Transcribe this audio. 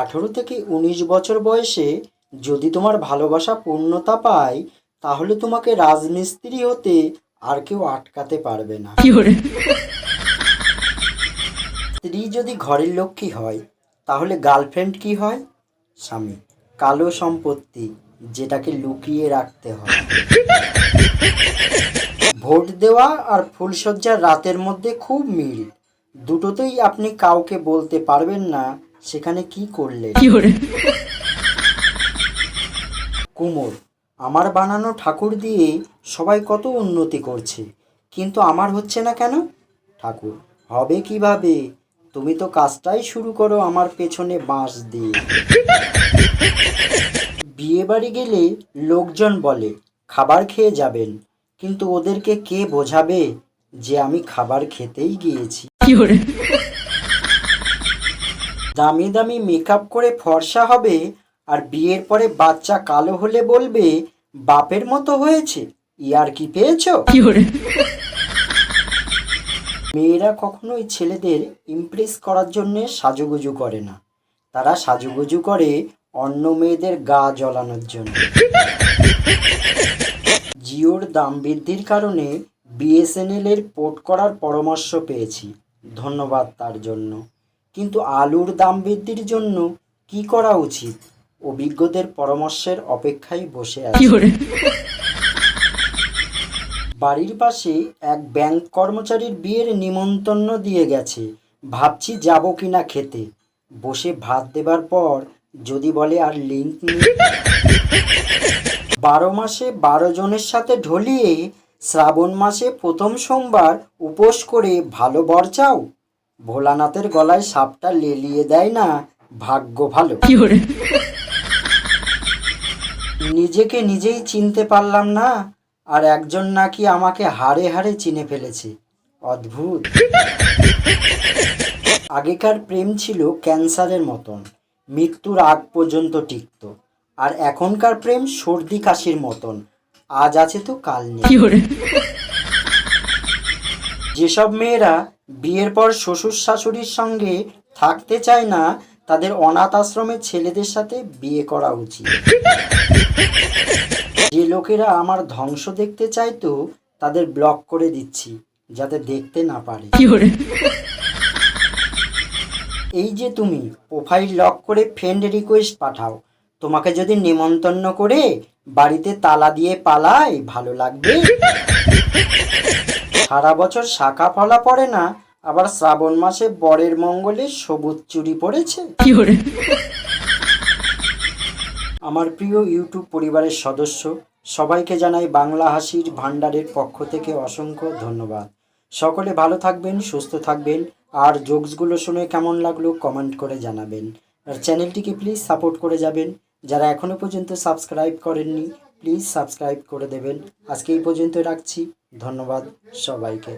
18 থেকে 19 বছর বয়সে যদি তোমার ভালোবাসা পূর্ণতা পায়, তাহলে তোমাকে রাজমিস্ত্রি হতে আর কেউ আটকাতে পারবে না। স্ত্রী যদি ঘরের লক্ষ্মী হয়, তাহলে গার্লফ্রেন্ড কি হয়? স্বামী। কালো সম্পত্তি, যেটাকে লুকিয়ে রাখতে হয়। ভোট দেওয়া আর ফুলশয্যার রাতের মধ্যে খুব মিল। দুটোতেই আপনি কাউকে বলতে পারবেন না সেখানে কি করলেন। কুমোর। আমার বানানো ঠাকুর দিয়ে সবাই কত উন্নতি করছে, কিন্তু আমার হচ্ছে না কেন? ঠাকুর। হবে কিভাবে? তুমি তো কাজটাই শুরু করো আমার পেছনে বাঁশ দিয়ে। বিয়ে বাড়ি গেলে লোকজন বলে খাবার খেয়ে যাবেন, কিন্তু ওদেরকে কে বোঝাবে যে আমি খাবার খেতেই গিয়েছি। দামি দামি মেকআপ করে ফর্সা হবে, আর বিয়ের পরে বাচ্চা কালো হলে বলবে বাপের মতো হয়েছে। ইয়ার কি পেয়েছো? মেয়েরা কখনোই ছেলেদের ইমপ্রেস করার জন্য সাজুগুজু করে না, তারা সাজুগুজু করে অন্য মেয়েদের গা জ্বলানোর জন্য। জিওর দাম বৃদ্ধির কারণে বিএসএনএল এর পোর্ট করার পরামর্শ পেয়েছি, ধন্যবাদ তার জন্য। কিন্তু আলুর দাম বৃদ্ধির জন্য কি করা উচিত? অভিজ্ঞদের পরামর্শের অপেক্ষায় বসে আছি। বাড়ির পাশে এক ব্যাংক কর্মচারীর বিয়ের নিমন্ত্রণ দিয়ে গেছে, ভাবছি যাব কিনা খেতে। বসে ভাত দেবার পর যদি বলে আর লিঙ্ক নেই। 12 মাসে 12 জনের সাথে ঢলিয়ে শ্রাবণ মাসে প্রথম সোমবার উপোস করে ভালো বর চাও। ভোলানাথের গলায় সাপটা লেলিয়ে দেয় না, ভাগ্য ভালো। নিজেকে নিজেই চিনতে পারলাম না, আর একজন নাকি আমাকে হাড়ে হাড়ে চিনে ফেলেছে। অদ্ভুত। আগেকার প্রেম ছিল ক্যান্সারের মতন, মৃত্যুর আগ পর্যন্ত টিকত। আর এখনকার প্রেম সর্দি কাশির মতন, আজ আছে তো কাল নেই। যেসব মেয়েরা বিয়ের পর শ্বশুর শাশুড়ির সঙ্গে থাকতে চায় না, তাদের অনাথ আশ্রমের ছেলেদের সাথে বিয়ে করা উচিত। যে লোকেরা আমার ধ্বংস দেখতে চাইতো, তাদের ব্লক করে দিচ্ছি যাতে দেখতে না পারে। এই যে তুমি প্রোফাইল লক করে ফ্রেন্ড রিকোয়েস্ট পাঠাও, তোমাকে যদি নিমন্ত্রণ করে বাড়িতে তালা দিয়ে পালায়, ভালো লাগবে? সারা বছর শাখা ফলা পড়ে না, আবার শ্রাবণ মাসে বরের মঙ্গলে সবুজ চুড়ি পড়েছে। আমার প্রিয় ইউটিউব পরিবারের সদস্য সবাইকে জানাই বাংলা হাসির ভান্ডারের পক্ষ থেকে অসংখ্য ধন্যবাদ। সকলে ভালো থাকবেন, সুস্থ থাকবেন, আর জোকসগুলো শুনে কেমন লাগলো কমেন্ট করে জানাবেন। আর চ্যানেলটিকে প্লিজ সাপোর্ট করে যাবেন। যারা এখনও পর্যন্ত সাবস্ক্রাইব করেননি, প্লিজ সাবস্ক্রাইব করে দেবেন। আজকে এই পর্যন্ত রাখছি, ধন্যবাদ সবাইকে।